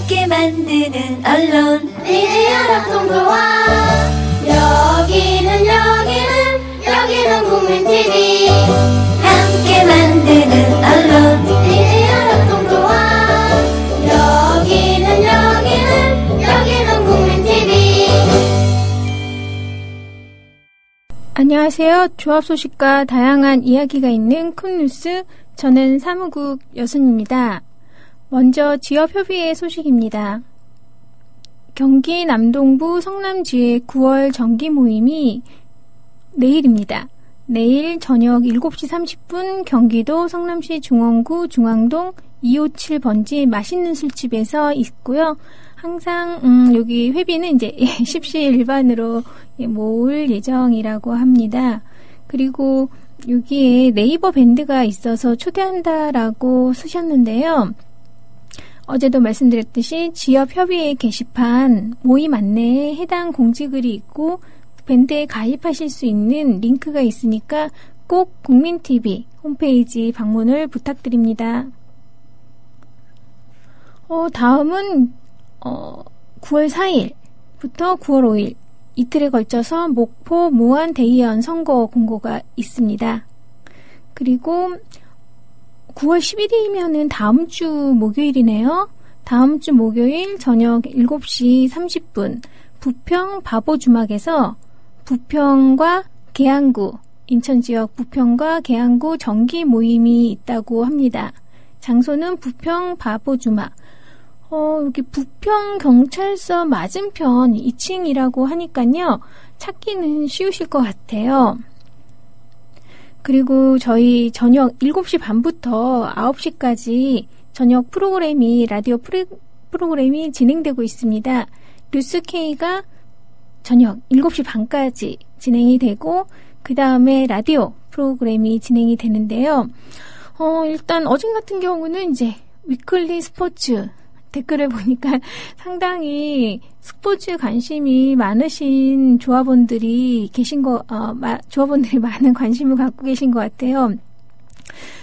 함께 만드는 언론 미디어 협동조합. 여기는 국민TV. 함께 만드는 언론 미디어 협동조합. 여기는 국민TV. 안녕하세요. 조합 소식과 다양한 이야기가 있는 큰 뉴스, 저는 사무국 여순입니다. 먼저 지역협의회 소식입니다. 경기 남동부 성남지회 9월 정기 모임이 내일입니다. 내일 저녁 7시 30분 경기도 성남시 중원구 중앙동 257번지 맛있는 술집에서 있고요. 항상 여기 회비는 이제 십시일반으로 모을 예정이라고 합니다. 그리고 여기에 네이버 밴드가 있어서 초대한다라고 쓰셨는데요. 어제도 말씀드렸듯이 지역협의회 게시판 모임 안내에 해당 공지글이 있고 밴드에 가입하실 수 있는 링크가 있으니까 꼭 국민TV 홈페이지 방문을 부탁드립니다. 다음은 9월 4일부터 9월 5일 이틀에 걸쳐서 목포 무한 대의원 선거 공고가 있습니다. 그리고 9월 10일이면은 다음 주 목요일이네요. 다음 주 목요일 저녁 7시 30분 부평 바보주막에서 부평과 계양구, 인천 지역 부평과 계양구 정기 모임이 있다고 합니다. 장소는 부평 바보주막. 여기 부평 경찰서 맞은편 2층이라고 하니까요. 찾기는 쉬우실 것 같아요. 그리고 저희 저녁 7시 반부터 9시까지 저녁 라디오 프로그램이 진행되고 있습니다. 뉴스K가 저녁 7시 반까지 진행이 되고 그 다음에 라디오 프로그램이 진행이 되는데요. 일단 어제 같은 경우는 이제 위클리 스포츠 댓글을 보니까 상당히 스포츠에 관심이 많으신 조합원들이 조합원들이 많은 관심을 갖고 계신 것 같아요.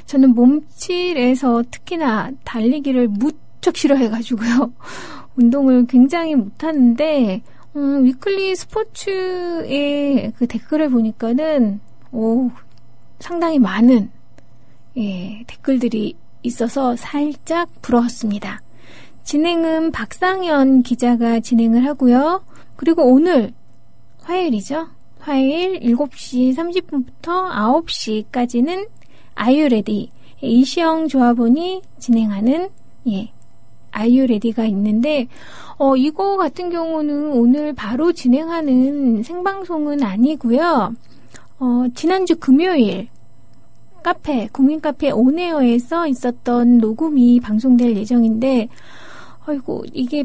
저는 몸칠에서 특히나 달리기를 무척 싫어해가지고요. 운동을 굉장히 못하는데, 위클리 스포츠의 그 댓글을 보니까는, 상당히 많은, 댓글들이 있어서 살짝 부러웠습니다. 진행은 박상현 기자가 진행을 하고요. 그리고 오늘 화요일이죠. 화요일 7시 30분부터 9시까지는 아이유레디 이시영 조합원이 진행하는 아이유레디가 있는데 이거 같은 경우는 오늘 바로 진행하는 생방송은 아니고요. 지난주 금요일 국민카페 온에어에서 있었던 녹음이 방송될 예정인데 이게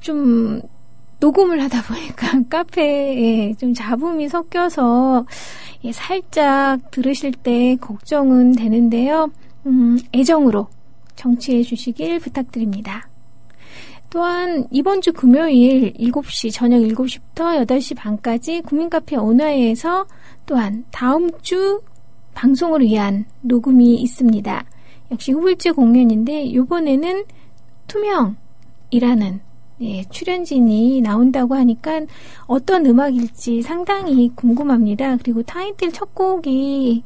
좀 녹음을 하다 보니까 카페에 좀 잡음이 섞여서 살짝 들으실 때 걱정은 되는데요. 애정으로 청취해 주시길 부탁드립니다. 또한 이번 주 금요일 저녁 7시부터 8시 반까지 국민카페 온화에서 또한 다음 주 방송을 위한 녹음이 있습니다. 역시 후불제 공연인데 이번에는 투명이라는 출연진이 나온다고 하니까 어떤 음악일지 상당히 궁금합니다. 그리고 타이틀 첫 곡이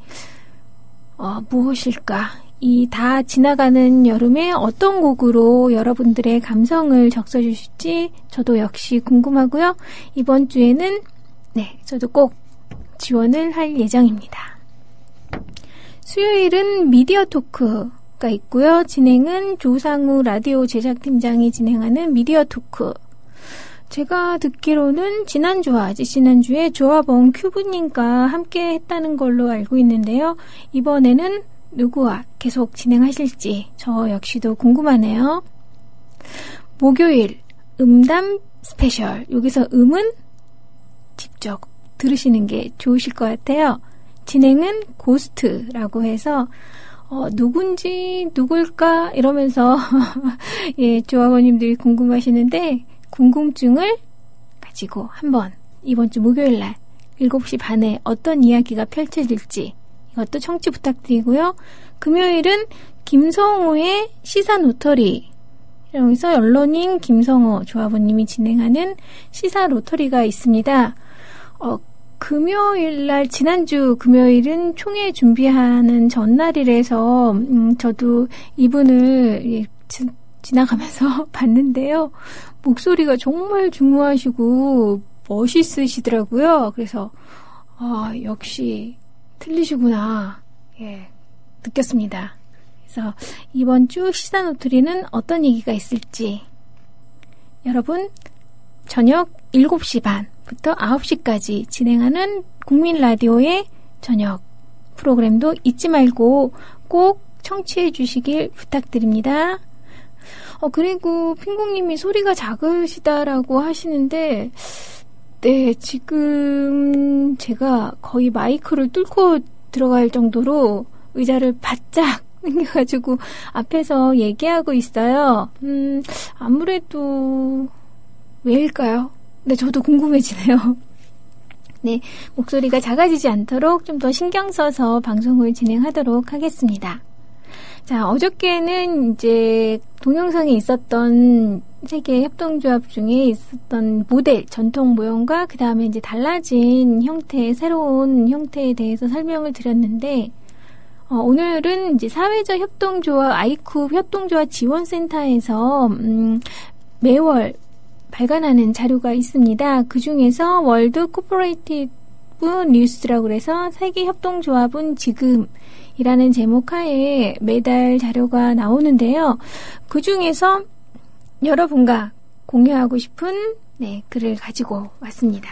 무엇일까? 이 다 지나가는 여름에 어떤 곡으로 여러분들의 감성을 적셔주실지 저도 역시 궁금하고요. 이번 주에는 저도 꼭 지원을 할 예정입니다. 수요일은 미디어 토크가 있고요. 진행은 조상우 라디오 제작팀장이 진행하는 미디어 토크. 제가 듣기로는 지난주에 조합원 큐브님과 함께 했다는 걸로 알고 있는데요. 이번에는 누구와 계속 진행하실지 저 역시도 궁금하네요. 목요일 음담 스페셜. 여기서 음은 직접 들으시는 게 좋으실 것 같아요. 진행은 고스트라고 해서 누군지 누굴까 이러면서 조합원님들이 궁금하시는데 궁금증을 가지고 한번 이번 주 목요일날 7시 반에 어떤 이야기가 펼쳐질지 이것도 청취 부탁드리고요. 금요일은 김성우의 시사노터리 여기서 언론인 김성호 조합원님이 진행하는 시사 로터리가 있습니다. 금요일날, 지난주 금요일은 총회 준비하는 전날이라서, 저도 이분을 지나가면서 봤는데요. 목소리가 정말 중후하시고 멋있으시더라고요. 그래서, 역시 틀리시구나. 예, 느꼈습니다. 그래서 이번 주 시사 노트리는 어떤 얘기가 있을지, 여러분, 저녁 7시 반부터 9시까지 진행하는 국민 라디오의 저녁 프로그램도 잊지 말고 꼭 청취해 주시길 부탁드립니다. 그리고 핑공님이 소리가 작으시다라고 하시는데, 네, 지금 제가 거의 마이크를 뚫고 들어갈 정도로 의자를 바짝 당겨가지고 앞에서 얘기하고 있어요. 아무래도 왜일까요? 네, 저도 궁금해지네요. 네, 목소리가 작아지지 않도록 좀 더 신경 써서 방송을 진행하도록 하겠습니다. 자, 어저께는 이제 동영상에 있었던 세계 협동조합 중에 있었던 모델, 전통 모형과 그 다음에 이제 달라진 형태, 새로운 형태에 대해서 설명을 드렸는데, 오늘은 이제 사회적 협동조합, 아이쿱 협동조합 지원센터에서, 매월 발간하는 자료가 있습니다. 그 중에서 월드 코퍼레이티브 뉴스라고 해서 세계 협동조합은 지금이라는 제목 하에 매달 자료가 나오는데요. 그 중에서 여러분과 공유하고 싶은 글을 가지고 왔습니다.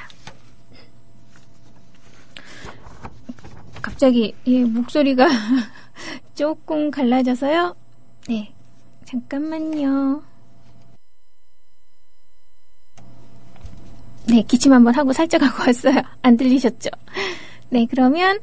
갑자기 목소리가 조금 갈라져서요. 네, 잠깐만요. 네, 기침 한번 하고 살짝 하고 왔어요. 안 들리셨죠? 네, 그러면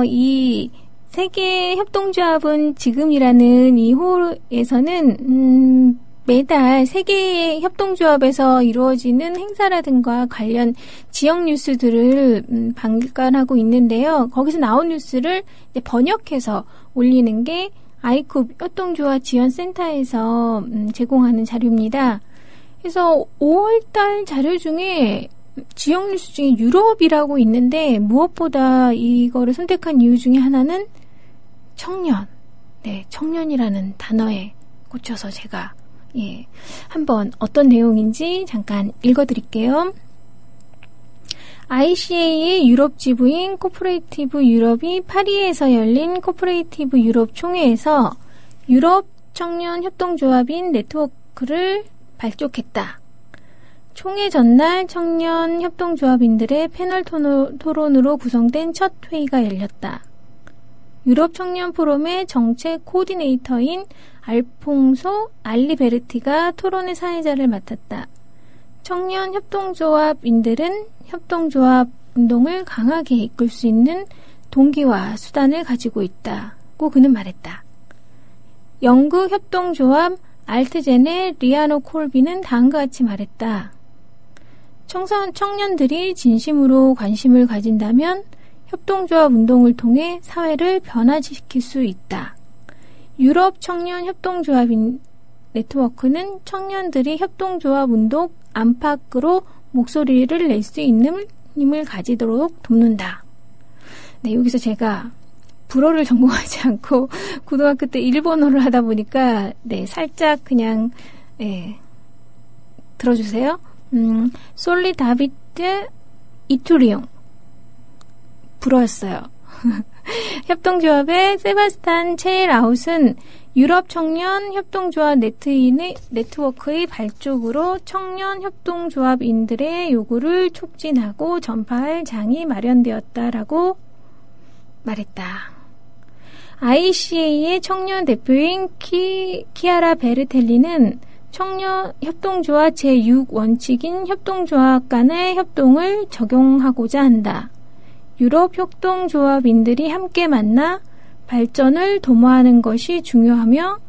이 세계 협동조합은 지금이라는 이 호에서는 매달 세계 협동조합에서 이루어지는 행사라든가 관련 지역 뉴스들을 발간하고 있는데요. 거기서 나온 뉴스를 이제 번역해서 올리는 게 아이쿱 협동조합 지원센터에서 제공하는 자료입니다. 그래서 5월달 자료 중에 지역 뉴스 중에 유럽이라고 있는데 무엇보다 이거를 선택한 이유 중에 하나는 청년. 네, 청년이라는 단어에 꽂혀서 제가 한번 어떤 내용인지 잠깐 읽어드릴게요. ICA의 유럽 지부인 코퍼레이티브 유럽이 파리에서 열린 코퍼레이티브 유럽 총회에서 유럽 청년 협동조합인 네트워크를 발족했다. 총회 전날 청년 협동조합인들의 패널 토론으로 구성된 첫 회의가 열렸다. 유럽 청년 포럼의 정책 코디네이터인 알퐁소 알리베르티가 토론의 사회자를 맡았다. 청년 협동조합인들은 협동조합 운동을 강하게 이끌 수 있는 동기와 수단을 가지고 있다고 그는 말했다. 영국 협동조합 알트젠의 리아노 콜비는 다음과 같이 말했다. 청년들이 진심으로 관심을 가진다면 협동조합 운동을 통해 사회를 변화시킬 수 있다. 유럽 청년 협동조합인 네트워크는 청년들이 협동조합 운동 안팎으로 목소리를 낼 수 있는 힘을 가지도록 돕는다. 네, 여기서 제가 불어를 전공하지 않고 고등학교 때 일본어를 하다 보니까 살짝 그냥 들어주세요. 솔리다비트 이투리옹 불어였어요. 협동조합의 세바스찬 체일아웃은 유럽 청년 협동조합 네트워크의 발족으로 청년 협동조합인들의 요구를 촉진하고 전파할 장이 마련되었다라고 말했다. ICA의 청년 대표인 키아라 베르텔리는 청년 협동조합 제6원칙인 협동조합 간의 협동을 적용하고자 한다. 유럽 협동조합인들이 함께 만나 발전을 도모하는 것이 중요하며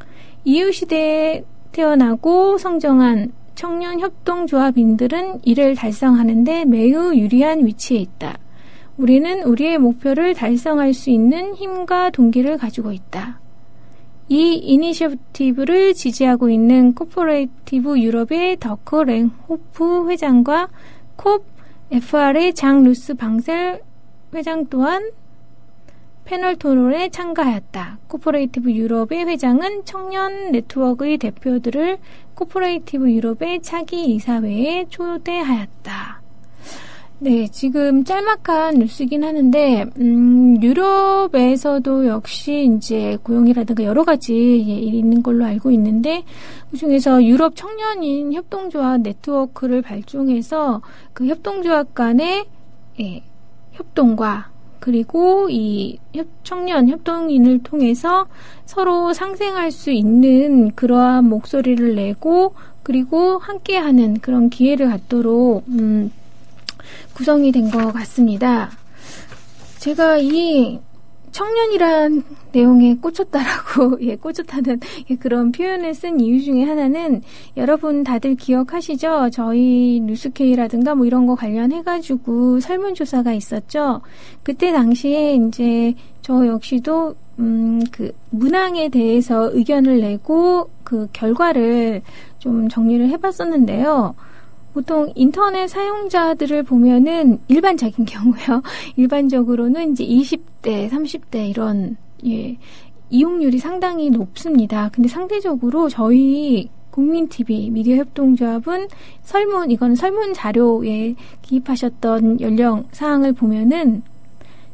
이웃시대에 태어나고 성장한 청년 협동조합인들은 이를 달성하는 데 매우 유리한 위치에 있다. 우리는 우리의 목표를 달성할 수 있는 힘과 동기를 가지고 있다. 이 이니셔티브를 지지하고 있는 코퍼레이티브 유럽의 더크 랭호프 회장과 콥 FR의 장 루스 방셀 회장 또한 패널 토론에 참가하였다. 코퍼레이티브 유럽의 회장은 청년 네트워크의 대표들을 코퍼레이티브 유럽의 차기 이사회에 초대하였다. 네, 지금 짤막한 뉴스긴 하는데, 유럽에서도 역시 이제 고용이라든가 여러 가지 일이 있는 걸로 알고 있는데, 그 중에서 유럽 청년인 협동조합 네트워크를 발족해서 그 협동조합 간의 협동과 그리고 이 청년 협동인을 통해서 서로 상생할 수 있는 그러한 목소리를 내고 그리고 함께하는 그런 기회를 갖도록 구성이 된 것 같습니다. 제가 이 청년이란 내용에 꽂혔다라고 꽂혔다는 그런 표현을 쓴 이유 중에 하나는 여러분 다들 기억하시죠? 저희 뉴스케이라든가 뭐 이런 거 관련해가지고 설문조사가 있었죠. 그때 당시에 이제 저 역시도 그 문항에 대해서 의견을 내고 그 결과를 좀 정리를 해봤었는데요. 보통 인터넷 사용자들을 보면은 일반적인 경우요. 일반적으로는 이제 20대, 30대 이런 이용률이 상당히 높습니다. 근데 상대적으로 저희 국민TV 미디어협동조합은 이거는 설문 자료에 기입하셨던 연령 사항을 보면은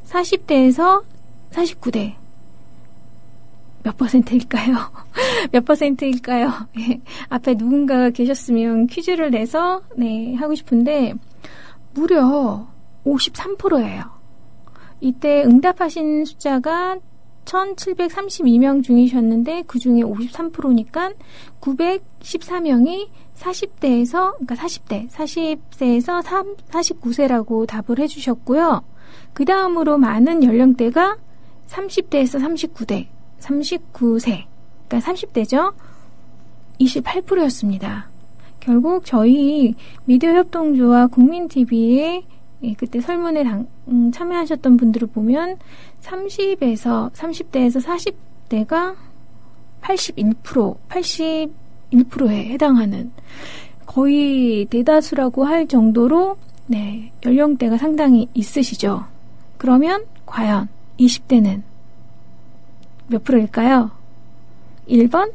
40대에서 49대 몇 %일까요? 몇 %일까요? 앞에 누군가가 계셨으면 퀴즈를 내서 하고 싶은데 무려 53%예요. 이때 응답하신 숫자가 1732명 중이셨는데 그 중에 53%니까 914명이 40대에서 그러니까 40세에서 49세라고 답을 해주셨고요. 그 다음으로 많은 연령대가 30대에서 39세, 그러니까 30대죠. 28%였습니다. 결국 저희 미디어협동조합 국민TV에 그때 설문에 참여하셨던 분들을 보면 30대에서 40대가 81%에 해당하는 거의 대다수라고 할 정도로 연령대가 상당히 있으시죠. 그러면 과연 20대는 몇 프로일까요? 1번?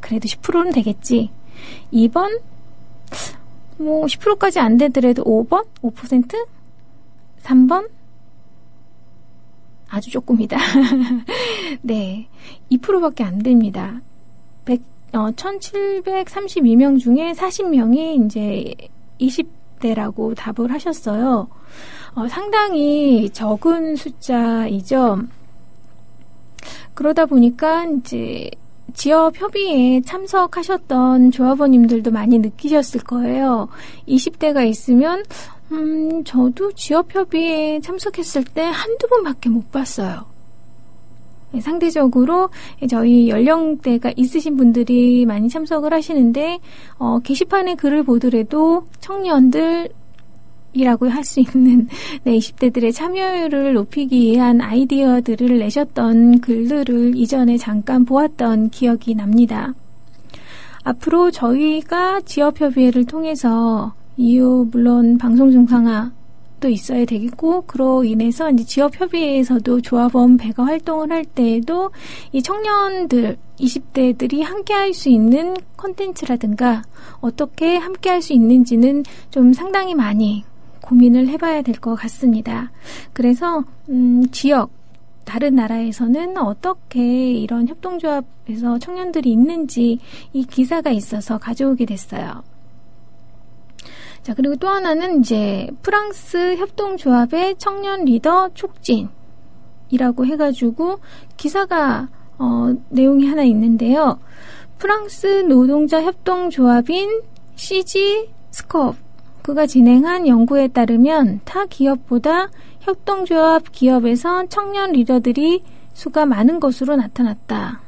그래도 10%는 되겠지. 2번? 뭐 10%까지 안 되더라도 5번? 5%? 3번? 아주 조금이다. 네, 2%밖에 안 됩니다. 1732명 중에 40명이 이제 20대라고 답을 하셨어요. 상당히 적은 숫자이죠. 그러다 보니까 이제 지역 협의회에 참석하셨던 조합원님들도 많이 느끼셨을 거예요. 20대가 있으면 저도 지역 협의회에 참석했을 때 한두 번밖에 못 봤어요. 상대적으로 저희 연령대가 있으신 분들이 많이 참석을 하시는데 게시판에 글을 보더라도 청년들 이라고 할 수 있는 20대들의 참여율을 높이기 위한 아이디어들을 내셨던 글들을 이전에 잠깐 보았던 기억이 납니다. 앞으로 저희가 지역협의회를 통해서 이후 물론 방송 중상화도 있어야 되겠고 그로 인해서 이제 지역협의회에서도 조합원 배가 활동을 할 때에도 이 청년들 20대들이 함께 할 수 있는 콘텐츠라든가 어떻게 함께 할 수 있는지는 좀 상당히 많이 고민을 해봐야 될 것 같습니다. 그래서 지역, 다른 나라에서는 어떻게 이런 협동조합에서 청년들이 있는지 이 기사가 있어서 가져오게 됐어요. 자, 그리고 또 하나는 이제 프랑스 협동조합의 청년 리더 촉진이라고 해가지고 기사가 내용이 하나 있는데요. 프랑스 노동자 협동조합인 CG 스콥 그가 진행한 연구에 따르면 타 기업보다 협동조합 기업에서 청년 리더들이 수가 많은 것으로 나타났다.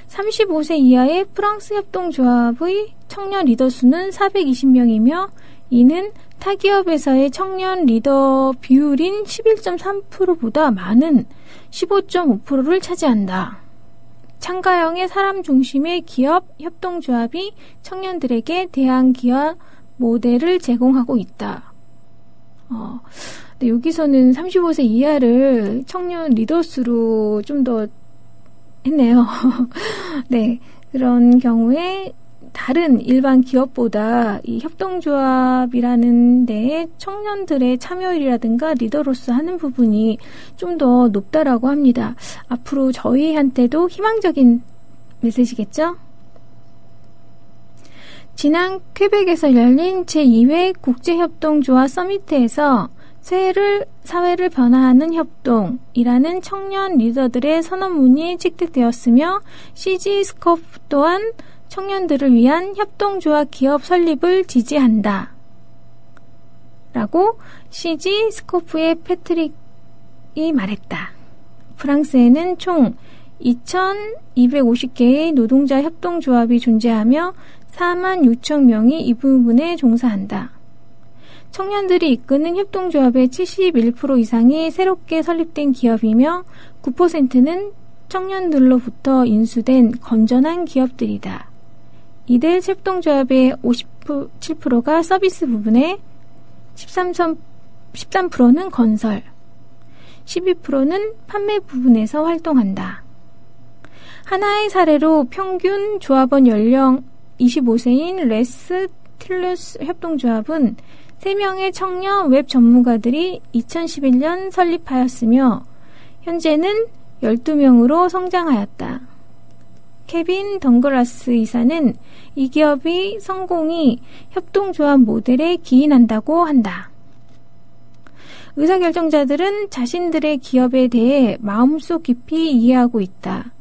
35세 이하의 프랑스 협동조합의 청년 리더 수는 420명이며 이는 타기업에서의 청년 리더 비율인 11.3%보다 많은 15.5%를 차지한다. 참가형의 사람 중심의 기업 협동조합이 청년들에게 대안기업 모델을 제공하고 있다. 네, 여기서는 35세 이하를 청년 리더수로 좀 더 했네요. 네, 그런 경우에 다른 일반 기업보다 이 협동조합이라는 데에 청년들의 참여율이라든가 리더로서 하는 부분이 좀 더 높다라고 합니다. 앞으로 저희한테도 희망적인 메시지겠죠? 지난 퀘벡에서 열린 제2회 국제협동조합 서미트에서 사회를 변화하는 협동이라는 청년 리더들의 선언문이 채택되었으며 CG 스코프 또한 청년들을 위한 협동조합 기업 설립을 지지한다. 라고 CG 스코프의 패트릭이 말했다. 프랑스에는 총 2,250개의 노동자 협동조합이 존재하며 4만 6천 명이 이 부분에 종사한다. 청년들이 이끄는 협동조합의 71% 이상이 새롭게 설립된 기업이며 9%는 청년들로부터 인수된 건전한 기업들이다. 이들 협동조합의 57%가 서비스 부분에 13%는 건설, 12%는 판매 부분에서 활동한다. 하나의 사례로 평균 조합원 연령 25세인 레스 틸루스 협동조합은 3명의 청년 웹 전문가들이 2011년 설립하였으며 현재는 12명으로 성장하였다. 케빈 덩글라스 이사는 이 기업의 성공이 협동조합 모델에 기인한다고 한다. 의사결정자들은 자신들의 기업에 대해 마음속 깊이 이해하고 있다.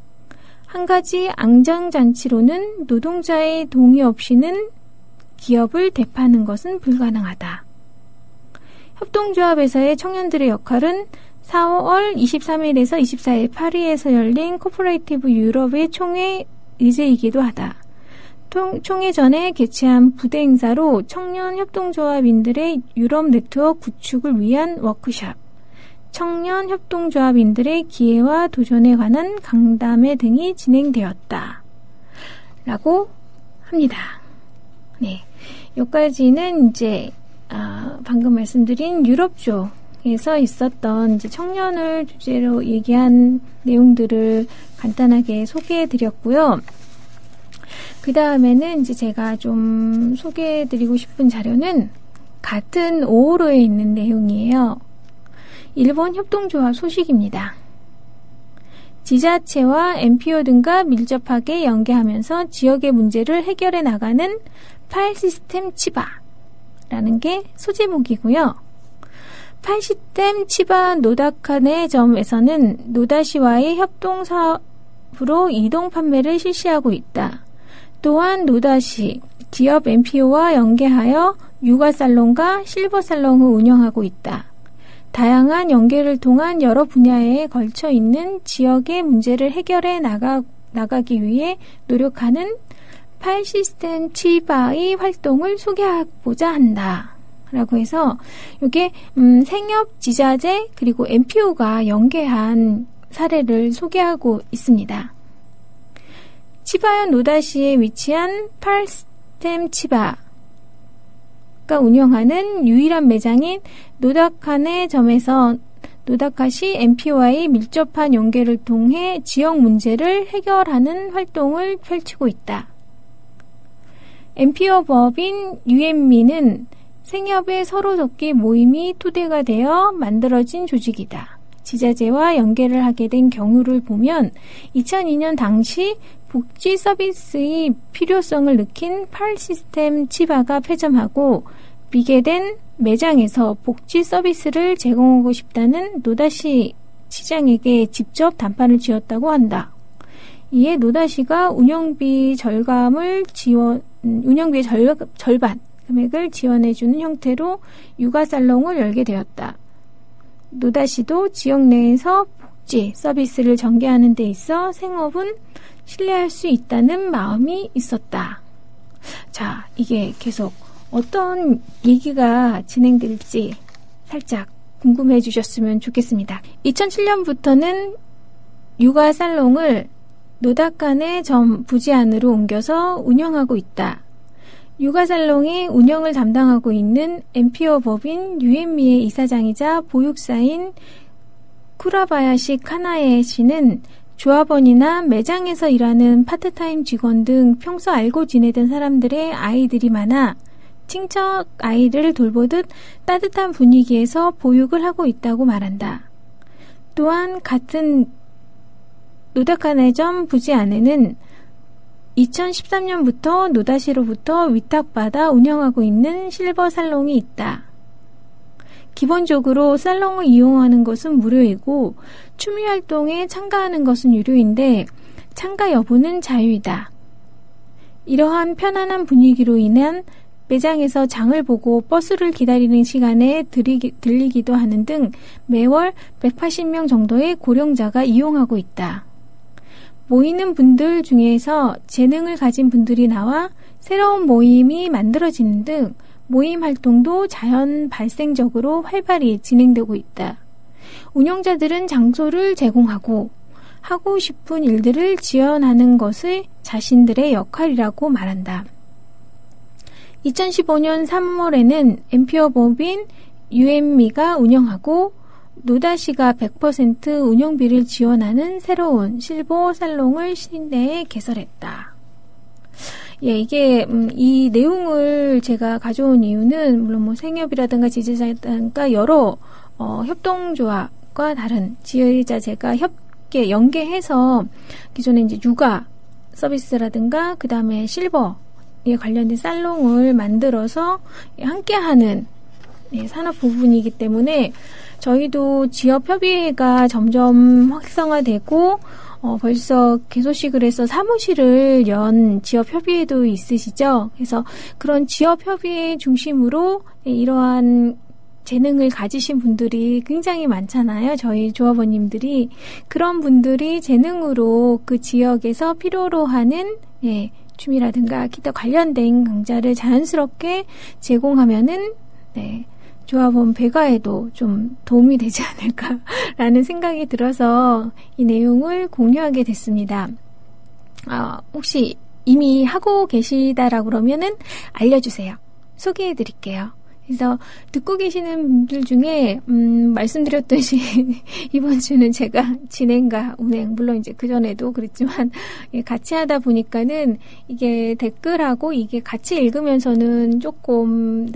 한 가지 안전장치로는 노동자의 동의 없이는 기업을 대파하는 것은 불가능하다. 협동조합에서의 청년들의 역할은 4월 23일에서 24일 파리에서 열린 코퍼레이티브 유럽의 총회 의제이기도 하다. 총회 전에 개최한 부대 행사로 청년 협동조합인들의 유럽 네트워크 구축을 위한 워크숍, 청년 협동조합인들의 기회와 도전에 관한 강담회 등이 진행되었다. 라고 합니다. 네. 여기까지는 이제, 방금 말씀드린 유럽 쪽에서 있었던 이제 청년을 주제로 얘기한 내용들을 간단하게 소개해 드렸고요. 그 다음에는 이제 제가 좀 소개해 드리고 싶은 자료는 같은 5호로에 있는 내용이에요. 일본 협동조합 소식입니다. 지자체와 NPO 등과 밀접하게 연계하면서 지역의 문제를 해결해 나가는 파일 시스템 치바라는 게 소제목이고요. 파일 시스템 치바 노다카네 점에서는 노다시와의 협동 사업으로 이동 판매를 실시하고 있다. 또한 노다시 기업 NPO와 연계하여 육아살롱과 실버살롱을 운영하고 있다. 다양한 연계를 통한 여러 분야에 걸쳐 있는 지역의 문제를 해결해 나가기 위해 노력하는 파일 시스템 치바의 활동을 소개하고자 한다. 라고 해서 이게 생협, 지자재 그리고 NPO가 연계한 사례를 소개하고 있습니다. 치바현 노다시에 위치한 파일 시스템 치바가 운영하는 유일한 매장인 노다카네 점에서 노다카시 NPO와의 밀접한 연계를 통해 지역 문제를 해결하는 활동을 펼치고 있다. NPO 법인 UM미는 생협의 서로 돕기 모임이 토대가 되어 만들어진 조직이다. 지자재와 연계를 하게 된 경우를 보면 2002년 당시 복지 서비스의 필요성을 느낀 파일 시스템 치바가 폐점하고 비게 된 매장에서 복지 서비스를 제공하고 싶다는 노다시 시장에게 직접 담판을 지었다고 한다. 이에 노다시가 운영비의 절반 금액을 지원해주는 형태로 육아살롱을 열게 되었다. 노다시도 지역 내에서 복지 서비스를 전개하는 데 있어 생업은 신뢰할 수 있다는 마음이 있었다. 자, 이게 계속 어떤 얘기가 진행될지 살짝 궁금해 주셨으면 좋겠습니다. 2007년부터는 육아 살롱을 노다칸의 점 부지 안으로 옮겨서 운영하고 있다. 육아 살롱의 운영을 담당하고 있는 엠피어 법인 유엔미의 이사장이자 보육사인 쿠라바야시 카나에 씨는 조합원이나 매장에서 일하는 파트타임 직원 등 평소 알고 지내던 사람들의 아이들이 많아 친척 아이를 돌보듯 따뜻한 분위기에서 보육을 하고 있다고 말한다. 또한 같은 노다칸의 점 부지 안에는 2013년부터 노다시로부터 위탁받아 운영하고 있는 실버 살롱이 있다. 기본적으로 살롱을 이용하는 것은 무료이고 취미 활동에 참가하는 것은 유료인데 참가 여부는 자유이다. 이러한 편안한 분위기로 인한 매장에서 장을 보고 버스를 기다리는 시간에 들리기도 하는 등 매월 180명 정도의 고령자가 이용하고 있다. 모이는 분들 중에서 재능을 가진 분들이 나와 새로운 모임이 만들어지는 등 모임 활동도 자연 발생적으로 활발히 진행되고 있다. 운영자들은 장소를 제공하고 하고 싶은 일들을 지원하는 것을 자신들의 역할이라고 말한다. 2015년 3월에는 엠피어 법인 유엔미가 운영하고 노다시가 100% 운영비를 지원하는 새로운 실버 살롱을 신대에 개설했다. 예, 이게 이 내용을 제가 가져온 이유는 물론 뭐 생협이라든가 지지자라든가 여러 협동조합과 다른 지휘자재가 연계해서 기존에 이제 육아 서비스라든가 그 다음에 실버에 관련된 살롱을 만들어서 함께하는 산업 부분이기 때문에 저희도 지역협의회가 점점 활성화되고 벌써 개소식을 해서 사무실을 연 지역협의회도 있으시죠. 그래서 그런 지역협의회 중심으로 이러한 재능을 가지신 분들이 굉장히 많잖아요. 저희 조합원님들이. 그런 분들이 재능으로 그 지역에서 필요로 하는 취미라든가 기타 관련된 강좌를 자연스럽게 제공하면은 조합원 배가에도 좀 도움이 되지 않을까라는 생각이 들어서 이 내용을 공유하게 됐습니다. 혹시 이미 하고 계시다라고 그러면은 알려주세요. 소개해 드릴게요. 그래서 듣고 계시는 분들 중에 말씀드렸듯이 이번 주는 제가 진행과 운행, 물론 이제 그전에도 그랬지만 같이 하다 보니까는 이게 댓글하고 이게 같이 읽으면서는 조금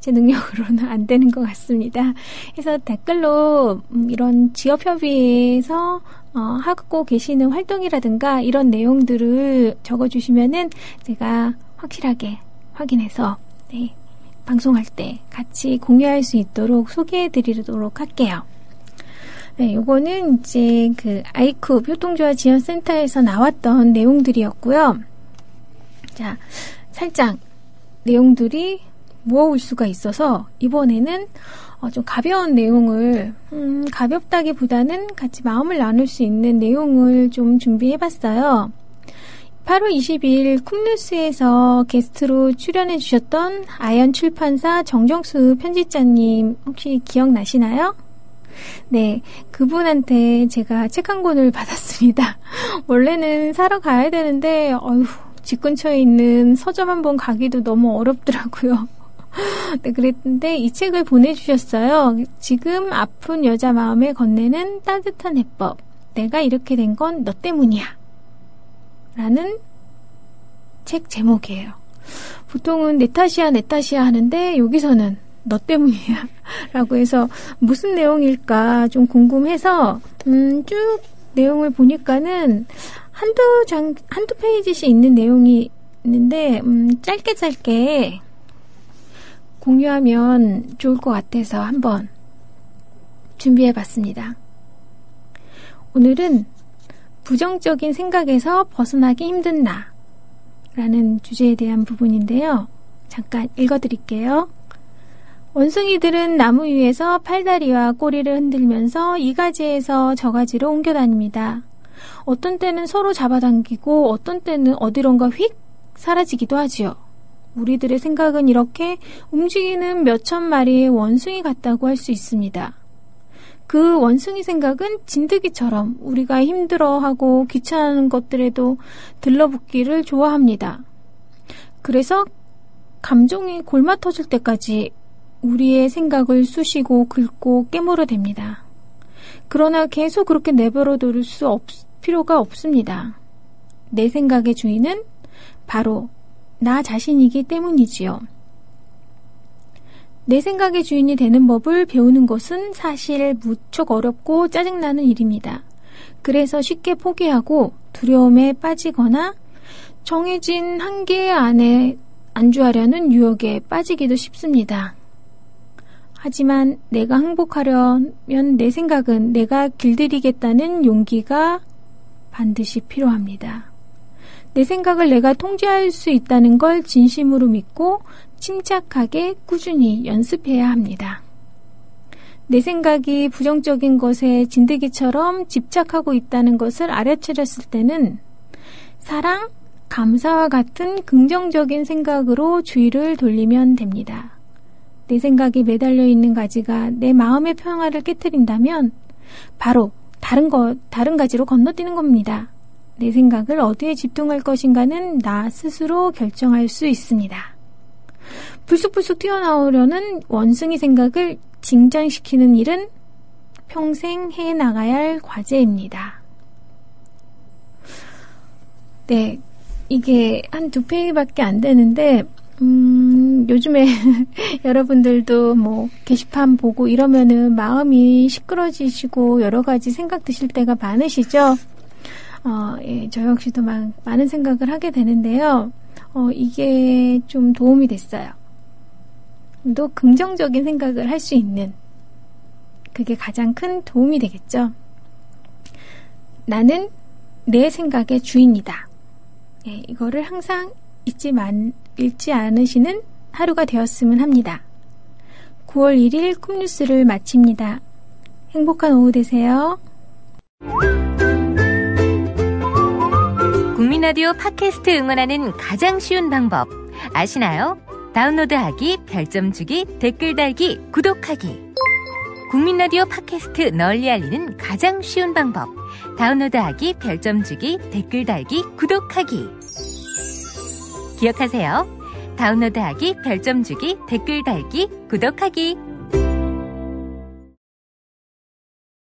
제 능력으로는 안 되는 것 같습니다. 그래서 댓글로 이런 지역협의회에서 하고 계시는 활동이라든가 이런 내용들을 적어주시면은 제가 확실하게 확인해서 방송할 때 같이 공유할 수 있도록 소개해드리도록 할게요. 요거는 이제 그 아이쿱 효동조합 지원센터에서 나왔던 내용들이었고요. 자, 살짝 내용들이 무거울 수가 있어서 이번에는 좀 가벼운 내용을 가볍다기보다는 같이 마음을 나눌 수 있는 내용을 좀 준비해봤어요. 8월 20일 쿰뉴스에서 게스트로 출연해 주셨던 아연 출판사 정정수 편집자님 혹시 기억나시나요? 네, 그분한테 제가 책 한 권을 받았습니다. 원래는 사러 가야 되는데 집 근처에 있는 서점 한번 가기도 너무 어렵더라고요. 네, 그랬는데 이 책을 보내주셨어요. 지금 아픈 여자 마음에 건네는 따뜻한 해법. 내가 이렇게 된 건 너 때문이야. 라는 책 제목이에요. 보통은 내 탓이야 하는데 여기서는 너 때문이야 라고 해서 무슨 내용일까 좀 궁금해서 쭉 내용을 보니까는 한두 페이지씩 있는 내용이 있는데 짧게 공유하면 좋을 것 같아서 한번 준비해봤습니다. 오늘은 부정적인 생각에서 벗어나기 힘든 나 라는 주제에 대한 부분인데요. 잠깐 읽어드릴게요. 원숭이들은 나무 위에서 팔다리와 꼬리를 흔들면서 이 가지에서 저 가지로 옮겨 다닙니다. 어떤 때는 서로 잡아당기고 어떤 때는 어디론가 휙 사라지기도 하지요. 우리들의 생각은 이렇게 움직이는 몇천 마리의 원숭이 같다고 할 수 있습니다. 그 원숭이 생각은 진드기처럼 우리가 힘들어하고 귀찮은 것들에도 들러붙기를 좋아합니다. 그래서 감정이 골마 터질 때까지 우리의 생각을 쑤시고 긁고 깨물어댑니다. 그러나 계속 그렇게 내버려 둘 필요가 없습니다. 내 생각의 주인은 바로 나 자신이기 때문이지요. 내 생각의 주인이 되는 법을 배우는 것은 사실 무척 어렵고 짜증나는 일입니다. 그래서 쉽게 포기하고 두려움에 빠지거나 정해진 한계 안에 안주하려는 유혹에 빠지기도 쉽습니다. 하지만 내가 행복하려면 내 생각은 내가 길들이겠다는 용기가 반드시 필요합니다. 내 생각을 내가 통제할 수 있다는 걸 진심으로 믿고 침착하게 꾸준히 연습해야 합니다. 내 생각이 부정적인 것에 진드기처럼 집착하고 있다는 것을 알아차렸을 때는 사랑, 감사와 같은 긍정적인 생각으로 주의를 돌리면 됩니다. 내 생각이 매달려 있는 가지가 내 마음의 평화를 깨트린다면 바로 다른 가지로 건너뛰는 겁니다. 내 생각을 어디에 집중할 것인가는 나 스스로 결정할 수 있습니다. 불쑥불쑥 튀어나오려는 원숭이 생각을 진정시키는 일은 평생 해나가야 할 과제입니다. 네, 이게 한 2페이지밖에 안 되는데 요즘에 여러분들도 뭐 게시판 보고 이러면은 마음이 시끄러지시고 여러 가지 생각 드실 때가 많으시죠? 예, 저 역시도 많은 생각을 하게 되는데요. 이게 좀 도움이 됐어요. 또 긍정적인 생각을 할 수 있는 그게 가장 큰 도움이 되겠죠. 나는 내 생각의 주인이다. 예, 이거를 항상 잊지 않으시는 하루가 되었으면 합니다. 9월 1일 쿰뉴스를 마칩니다. 행복한 오후 되세요. 국민라디오 팟캐스트 응원하는 가장 쉬운 방법 아시나요? 다운로드하기, 별점 주기, 댓글 달기, 구독하기. 국민라디오 팟캐스트 널리 알리는 가장 쉬운 방법. 다운로드하기, 별점 주기, 댓글 달기, 구독하기. 기억하세요. 다운로드하기, 별점 주기, 댓글 달기, 구독하기.